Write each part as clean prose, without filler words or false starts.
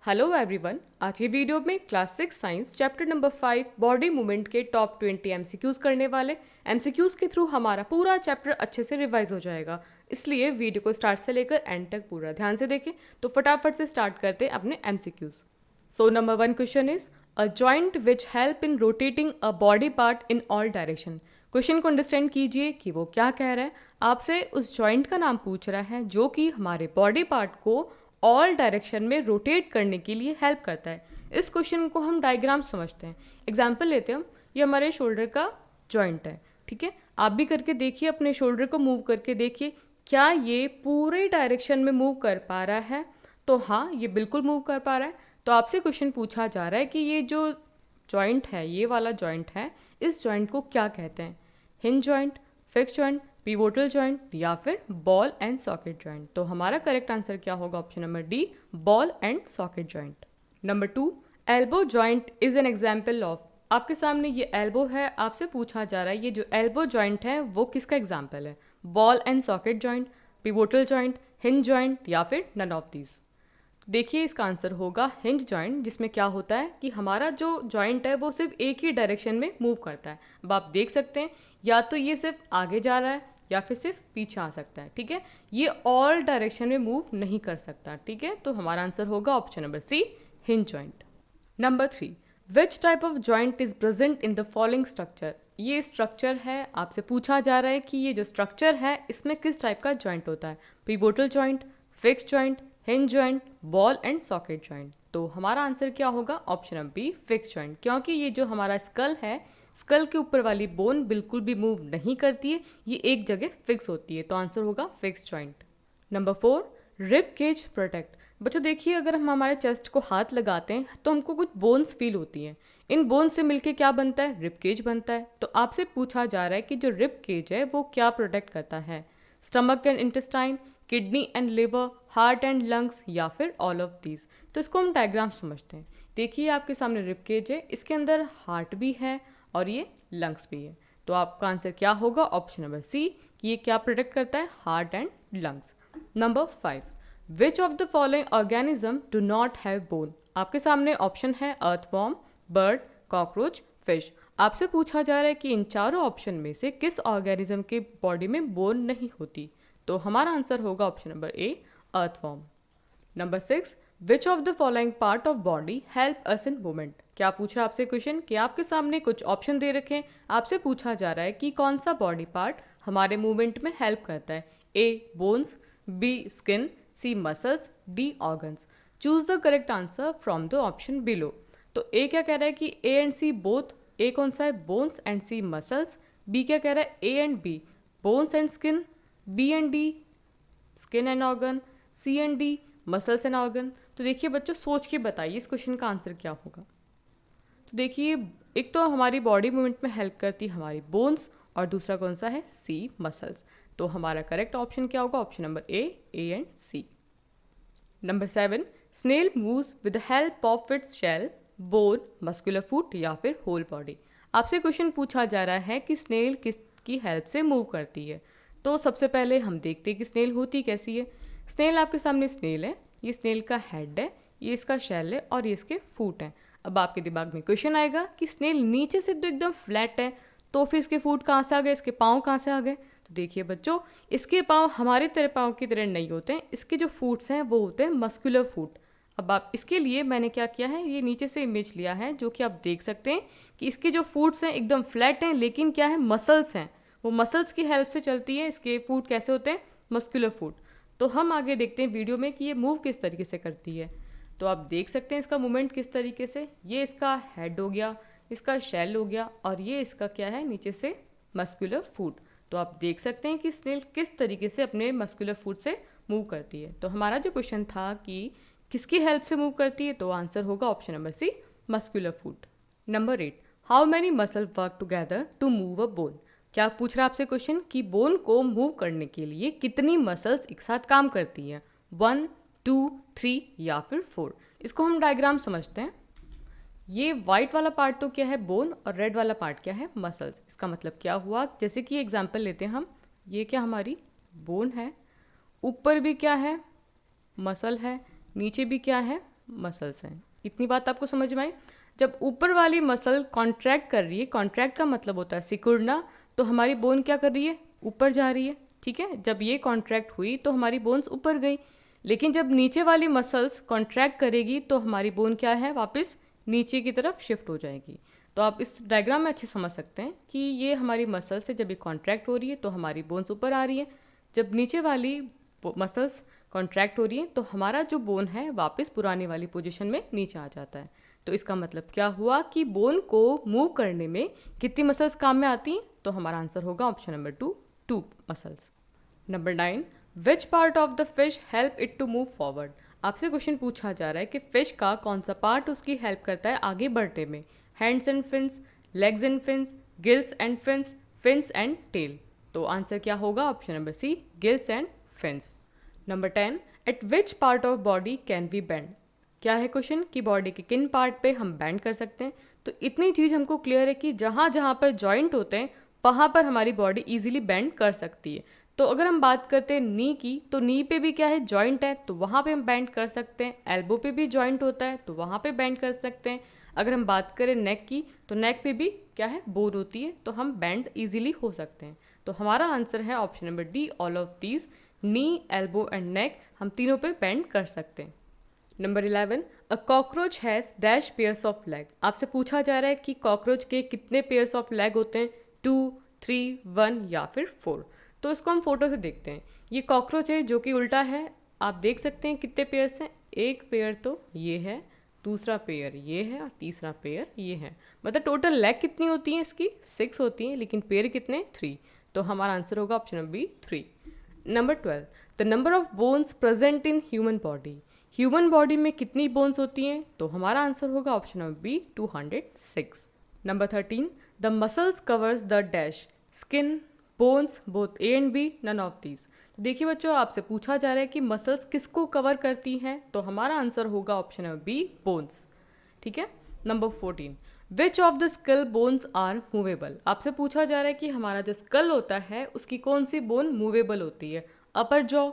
Hello everyone, आज की video में class 6 science chapter number 5 body movement के टॉप 20 एमसीक्यूज करने वाले। एमसीक्यूज के थ्रू हमारा पूरा चैप्टर अच्छे से रिवाइज हो जाएगा, इसलिए वीडियो को स्टार्ट से लेकर एंड तक पूरा ध्यान से देखें। तो फटाफट से स्टार्ट करते हैं अपने MCQs. So number 1 question is a joint which help in rotating a body part in all direction. Question को अंडरस्टैंड कीजिए कि वो क्या कह रहा है। आपसे उस जॉइंट का नाम पूछ रहा है जो कि हमारे बॉडी पार्ट को ऑल डायरेक्शन में रोटेट करने के लिए हेल्प करता है। इस क्वेश्चन को हम डायग्राम समझते हैं। एग्जाम्पल लेते हैं हम, ये हमारे शोल्डर का जॉइंट है, ठीक है। आप भी करके देखिए, अपने शोल्डर को मूव करके देखिए, क्या ये पूरे डायरेक्शन में मूव कर पा रहा है? तो हाँ, ये बिल्कुल मूव कर पा रहा है। तो आपसे क्वेश्चन पूछा जा रहा है कि ये जो जॉइंट है, ये वाला जॉइंट है, इस जॉइंट को क्या कहते हैं? Hinge joint, fix joint, pivotal joint या फिर बॉल एंड सॉकेट जॉइंट। तो हमारा करेक्ट आंसर क्या होगा? Option number D, ball and socket joint. Number 2, elbow joint is an example of. आपके सामने ये एल्बो है, आपसे पूछा जा रहा है ये जो एल्बो जॉइंट है वो किसका एग्जाम्पल है? Ball and socket joint, pivotal joint, hinge joint या फिर नन ऑफ दीज। देखिए, इसका आंसर होगा हिंज जॉइंट, जिसमें क्या होता है कि हमारा जो जॉइंट है वो सिर्फ एक ही डायरेक्शन में मूव करता है। अब आप देख सकते हैं, या तो ये सिर्फ आगे जा रहा है या फिर सिर्फ पीछे आ सकता है, ठीक है। ये ऑल डायरेक्शन में मूव नहीं कर सकता, ठीक है। तो हमारा आंसर होगा option number C, hinge joint. Number 3, which type of joint is present in the following structure. ये स्ट्रक्चर है, आपसे पूछा जा रहा है कि ये जो स्ट्रक्चर है इसमें किस टाइप का जॉइंट होता है? Pivotal joint, fix joint, hinge joint, ball and socket joint. तो हमारा आंसर क्या होगा? Option number B, fix joint, क्योंकि ये जो हमारा स्कल है, स्कल के ऊपर वाली बोन बिल्कुल भी मूव नहीं करती है, ये एक जगह फिक्स होती है। तो आंसर होगा fix joint. Number 4, rib cage protect. बच्चों देखिए, अगर हम हमारे चेस्ट को हाथ लगाते हैं तो हमको कुछ बोन्स फील होती हैं। इन बोन्स से मिलके क्या बनता है? रिब केज बनता है। तो आपसे पूछा जा रहा है कि जो रिब केज है वो क्या प्रोटेक्ट करता है? Stomach and intestine, kidney and liver, heart and lungs या फिर ऑल ऑफ दीज। तो इसको हम डायग्राम समझते हैं। देखिए, आपके सामने रिब केज है, इसके अंदर हार्ट भी है और ये लंग्स भी है। तो आपका आंसर क्या होगा? ऑप्शन नंबर सी, कि ये क्या प्रोटेक्ट करता है? Heart and lungs. Number 5, which of the following organism do not have bone. आपके सामने ऑप्शन है अर्थवॉर्म, बर्ड, कॉकरोच, फिश। आपसे पूछा जा रहा है कि इन चारों ऑप्शन में से किस ऑर्गेनिज्म के बॉडी में बोन नहीं होती। तो हमारा आंसर होगा option number A, earthworm. Number 6, which of the following part of body help us in movement. क्या पूछ रहा है आपसे क्वेश्चन कि आपके सामने कुछ ऑप्शन दे रखे हैं, आपसे पूछा जा रहा है कि कौन सा बॉडी पार्ट हमारे मूवमेंट में हेल्प करता है? A bones, B skin, C muscles, D organs. Choose the correct answer from the option below. तो ए क्या कह रहा है कि ए एंड सी बोथ। ए कौन सा है? Bones and C muscles. B क्या कह रहा है? A and B, bones and skin. B and D, skin and organ. C and D, muscles and organ. तो देखिए बच्चों, सोच के बताइए इस क्वेश्चन का आंसर क्या होगा। तो देखिए, एक तो हमारी बॉडी मूवमेंट में हेल्प करती है हमारी बोन्स, और दूसरा कौन सा है? C, muscles. तो हमारा करेक्ट ऑप्शन क्या होगा? Option number A and C. Number 7, snail moves with the help of its shell, bone, muscular foot या फिर होल बॉडी। आपसे क्वेश्चन पूछा जा रहा है कि स्नेल किसकी हेल्प से मूव करती है। तो सबसे पहले हम देखते हैं कि स्नेल होती कैसी है। स्नेल, आपके सामने स्नेल है, ये स्नेल का हेड है, ये इसका शेल है और ये इसके फूट हैं। अब आपके दिमाग में क्वेश्चन आएगा कि स्नेल नीचे से तो एकदम फ्लैट है, तो फिर इसके फूट कहाँ से आ गए, इसके पाँव कहाँ से आ गए? तो देखिए बच्चों, इसके पाँव हमारे तरह पाँव की तरह नहीं होते हैं, इसके जो फूट्स हैं वो होते हैं मस्कुलर फूट। अब आप इसके लिए मैंने क्या किया है, ये नीचे से इमेज लिया है, जो कि आप देख सकते हैं कि इसके जो फूट्स हैं एकदम फ्लैट हैं, लेकिन क्या है, मसल्स हैं, वो मसल्स की हेल्प से चलती है। इसके फूट कैसे होते हैं? मस्कुलर फूट। तो हम आगे देखते हैं वीडियो में कि ये मूव किस तरीके से करती है। तो आप देख सकते हैं इसका मूवमेंट किस तरीके से। ये इसका हेड हो गया, इसका शेल हो गया, और ये इसका क्या है, नीचे से मस्कुलर फूट। तो आप देख सकते हैं कि स्नेल किस तरीके से अपने मस्कुलर फूट से मूव करती है। तो हमारा जो क्वेश्चन था कि किसकी हेल्प से मूव करती है, तो आंसर होगा option number C, muscular foot. Number 8, how many muscle work together to move a bone. क्या पूछ रहा है आपसे क्वेश्चन कि बोन को मूव करने के लिए कितनी मसल्स एक साथ काम करती हैं? 1, 2, 3 या फिर 4। इसको हम डायग्राम समझते हैं। ये वाइट वाला पार्ट तो क्या है? बोन, और रेड वाला पार्ट क्या है? मसल्स। इसका मतलब क्या हुआ, जैसे कि एग्जांपल लेते हैं हम, ये क्या हमारी बोन है, ऊपर भी क्या है? मसल है, नीचे भी क्या है? मसल्स हैं। इतनी बात आपको समझ में आई। जब ऊपर वाली मसल कॉन्ट्रैक्ट कर रही है, कॉन्ट्रैक्ट का मतलब होता है सिकुड़ना, तो हमारी बोन क्या कर रही है, ऊपर जा रही है। ठीक है, जब ये कॉन्ट्रैक्ट हुई तो हमारी बोन्स ऊपर गई, लेकिन जब नीचे वाली मसल्स कॉन्ट्रैक्ट करेगी तो हमारी बोन क्या है, वापस नीचे की तरफ शिफ्ट हो जाएगी। तो आप इस डायग्राम में अच्छे समझ सकते हैं कि ये हमारी मसल से जब ये कॉन्ट्रैक्ट हो रही है तो हमारी बोन्स ऊपर आ रही है, जब नीचे वाली मसल्स कॉन्ट्रैक्ट हो रही है तो हमारा जो बोन है वापस पुरानी वाली पोजीशन में नीचे आ जाता है। तो इसका मतलब क्या हुआ कि बोन को मूव करने में कितनी मसल्स काम में आती हैं, तो हमारा आंसर होगा option number 2, 2 muscles. Number 9, which part of the fish help it to move forward. आपसे क्वेश्चन पूछा जा रहा है कि फिश का कौन सा पार्ट उसकी हेल्प करता है आगे बढ़ने में। Hands and fins, legs and fins, gills and fins, fins and tail. तो आंसर क्या होगा, option number C, gills and fins. Number 10, at which part of body can we bend. क्या है क्वेश्चन कि बॉडी के किन पार्ट पे हम बेंड कर सकते हैं। तो इतनी चीज़ हमको क्लियर है कि जहाँ जहाँ पर जॉइंट होते हैं वहाँ पर हमारी बॉडी इजीली बेंड कर सकती है। तो अगर हम बात करते हैं नी की, तो नी पे भी क्या है, जॉइंट है, तो वहाँ पे हम बेंड कर सकते हैं। एल्बो पे भी जॉइंट होता है तो वहाँ पे बेंड कर सकते हैं। अगर हम बात करें नेक की, तो नेक पे भी क्या है, बोन होती है, तो हम बेंड इजीली हो सकते हैं। तो हमारा आंसर है option number D, all of these, knee, elbow and neck, हम तीनों पे बेंड कर सकते हैं। Number 11, a cockroach has dash pairs of leg. आपसे पूछा जा रहा है कि कॉकरोच के कितने पेयर्स ऑफ लेग होते हैं, 2, 3, 1 या फिर 4। तो इसको हम फोटो से देखते हैं। ये कॉकरोच है जो कि उल्टा है, आप देख सकते हैं कितने पेयर्स हैं। एक पेयर तो ये है, दूसरा पेयर ये है और तीसरा पेयर ये है। मतलब टोटल लेग कितनी होती हैं इसकी, 6 होती हैं, लेकिन पेयर कितने, 3। तो हमारा आंसर होगा option number B, 3। Number 12, the number of bones present in human body. Human body में कितनी बोन्स होती हैं, तो हमारा आंसर होगा option number B, 206। Number 13, the muscles covers the dash, skin, bones, both A and B, none of these. तो देखिए बच्चों, आपसे पूछा जा रहा है कि मसल्स किसको कवर करती हैं, तो हमारा आंसर होगा ऑप्शन नंबर बी, बोन्स। ठीक है। Number 14, which of the skull bones are movable. आपसे पूछा जा रहा है कि हमारा जो स्कल होता है उसकी कौन सी बोन मूवेबल होती है, अपर जॉ,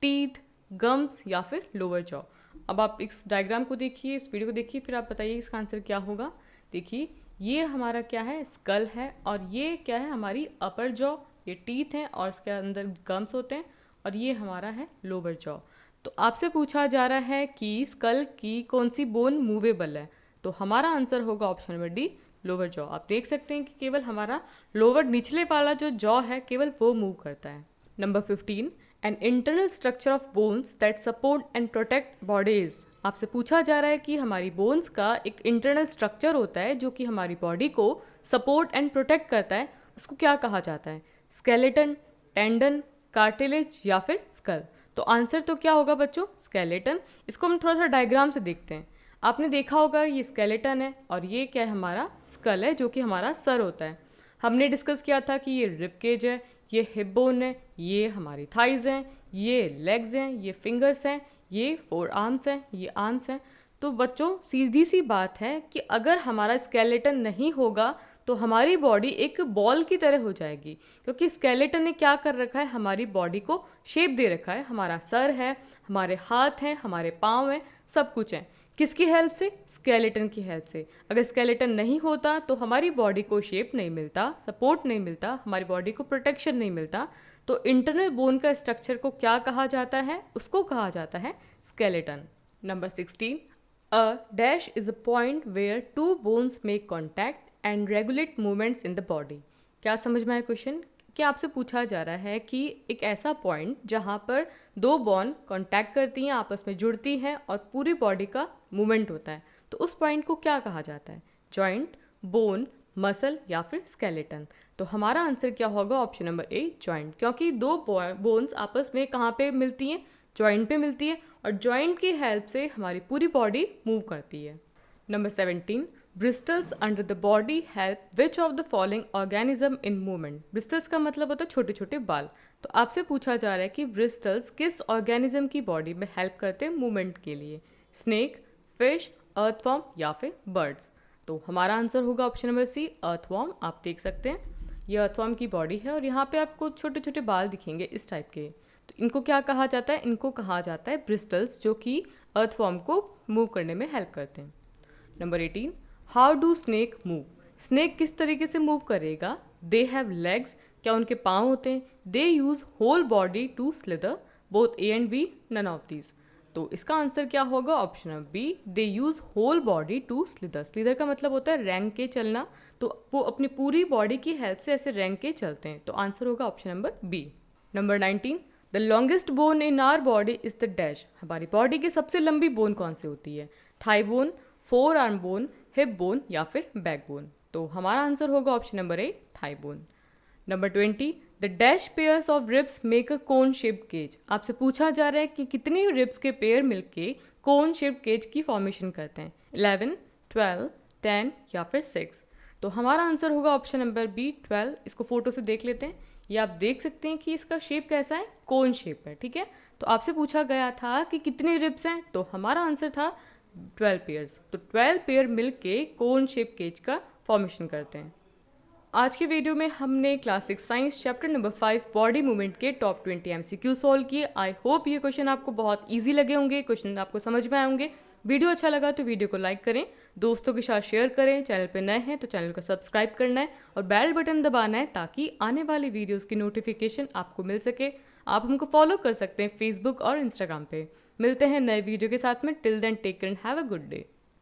टीथ, गम्स या फिर लोअर जॉ। अब आप इस डायग्राम को देखिए, इस वीडियो को देखिए, फिर आप बताइए इसका आंसर क्या होगा। देखिए ये हमारा क्या है, स्कल है, और ये क्या है, हमारी अपर जॉ, ये टीथ हैं और इसके अंदर गम्स होते हैं, और ये हमारा है लोअर जॉ। तो आपसे पूछा जा रहा है कि स्कल की कौन सी बोन मूवेबल है, तो हमारा आंसर होगा option number D, lower jaw. आप देख सकते हैं कि केवल हमारा लोअर निचले वाला जो जॉ है केवल वो मूव करता है। Number 15, an internal structure of bones that support and protect bodies. आपसे पूछा जा रहा है कि हमारी बोन्स का एक इंटरनल स्ट्रक्चर होता है जो कि हमारी बॉडी को सपोर्ट एंड प्रोटेक्ट करता है, उसको क्या कहा जाता है, स्केलेटन, टेंडन, कार्टिलेज या फिर स्कल। तो आंसर तो क्या होगा बच्चों, स्केलेटन। इसको हम थोड़ा सा डायग्राम से देखते हैं। आपने देखा होगा ये स्केलेटन है और ये क्या है, हमारा स्कल है जो कि हमारा सर होता है। हमने डिस्कस किया था कि ये रिब केज है, ये हिप बोन है, ये हमारी थाइज हैं, ये लेग्स हैं, ये फिंगर्स हैं, ये 4 आर्म्स हैं, ये आर्म्स हैं। तो बच्चों सीधी सी बात है कि अगर हमारा स्केलेटन नहीं होगा तो हमारी बॉडी एक बॉल की तरह हो जाएगी, क्योंकि स्केलेटन ने क्या कर रखा है, हमारी बॉडी को शेप दे रखा है। हमारा सर है, हमारे हाथ हैं, हमारे पाँव हैं, सब कुछ है। किसकी हेल्प से, स्केलेटन की हेल्प से। अगर स्केलेटन नहीं होता तो हमारी बॉडी को शेप नहीं मिलता, सपोर्ट नहीं मिलता, हमारी बॉडी को प्रोटेक्शन नहीं मिलता। तो इंटरनल बोन का स्ट्रक्चर को क्या कहा जाता है, उसको कहा जाता है skeleton. Number 16, a dash is a point where 2 bones make contact and regulate movements in the body. क्या समझ में आया क्वेश्चन, कि आपसे पूछा जा रहा है कि एक ऐसा पॉइंट जहाँ पर 2 बोन कांटेक्ट करती हैं, आपस में जुड़ती हैं और पूरी बॉडी का मूवमेंट होता है, तो उस पॉइंट को क्या कहा जाता है, जॉइंट, बोन, मसल या फिर स्केलेटन। तो हमारा आंसर क्या होगा, ऑप्शन नंबर ए, जॉइंट, क्योंकि 2 बोन्स आपस में कहाँ पे मिलती हैं, जॉइंट पे मिलती है, और जॉइंट की हेल्प से हमारी पूरी बॉडी मूव करती है। Number 17, bristles under the body help which of the following organism in movement. Bristles का मतलब होता है छोटे छोटे बाल। तो आपसे पूछा जा रहा है कि ब्रिस्टल्स किस ऑर्गेनिज्म की बॉडी में हेल्प करते हैं मूवमेंट के लिए, स्नेक, फिश, अर्थवॉर्म या फिर बर्ड्स। तो हमारा आंसर होगा ऑप्शन नंबर सी, अर्थवॉर्म। आप देख सकते हैं ये अर्थवॉर्म की बॉडी है और यहाँ पे आपको छोटे छोटे बाल दिखेंगे इस टाइप के। तो इनको क्या कहा जाता है? इनको कहा जाता है ब्रिस्टल्स, जो कि अर्थवॉर्म को मूव करने में हेल्प करते हैं। Number 18, how do snake move? Snake किस तरीके से मूव करेगा? दे हैव लेग्स, क्या उनके पाँव होते हैं? They use whole body to slither, both A and B, none of these. तो इसका आंसर क्या होगा? Option number B, they use whole body to slither. Slither का मतलब होता है रेंग के चलना, तो वो अपनी पूरी बॉडी की हेल्प से ऐसे रेंग के चलते हैं। तो आंसर होगा option number B. Number 19, the longest bone in our body is the dash. हमारी बॉडी की सबसे लंबी बोन कौन सी होती है? Thigh bone, forearm bone, hip bone या फिर बैक बोन। तो हमारा आंसर होगा option number A, thigh bone. Number 20, the dash pairs of ribs make a cone shaped cage. आपसे पूछा जा रहा है कि कितने रिब्स के पेयर मिलके कोन शेप्ड केज की फॉर्मेशन करते हैं? 11, 12, 10 या फिर 6। तो हमारा आंसर होगा ऑप्शन नंबर बी, 12। इसको फोटो से देख लेते हैं। ये आप देख सकते हैं कि इसका शेप कैसा है? कोन शेप है, ठीक है। तो आपसे पूछा गया था कि कितने रिब्स हैं, तो हमारा आंसर था 12 पेयर्स। तो 12 पेयर मिलके कोन शेप केज का फॉर्मेशन करते हैं। आज के वीडियो में हमने class 6 science chapter number 5 body movement के टॉप 20 MCQ सॉल्व किए। आई होप ये क्वेश्चन आपको बहुत इजी लगे होंगे, क्वेश्चन आपको समझ में आए होंगे। वीडियो अच्छा लगा तो वीडियो को लाइक करें, दोस्तों के साथ शेयर करें। चैनल पर नए हैं तो चैनल को सब्सक्राइब करना है और बेल बटन दबाना है ताकि आने वाली वीडियोज़ की नोटिफिकेशन आपको मिल सके। आप हमको फॉलो कर सकते हैं फेसबुक और इंस्टाग्राम पे। मिलते हैं नए वीडियो के साथ में। Till then take care and have a good day.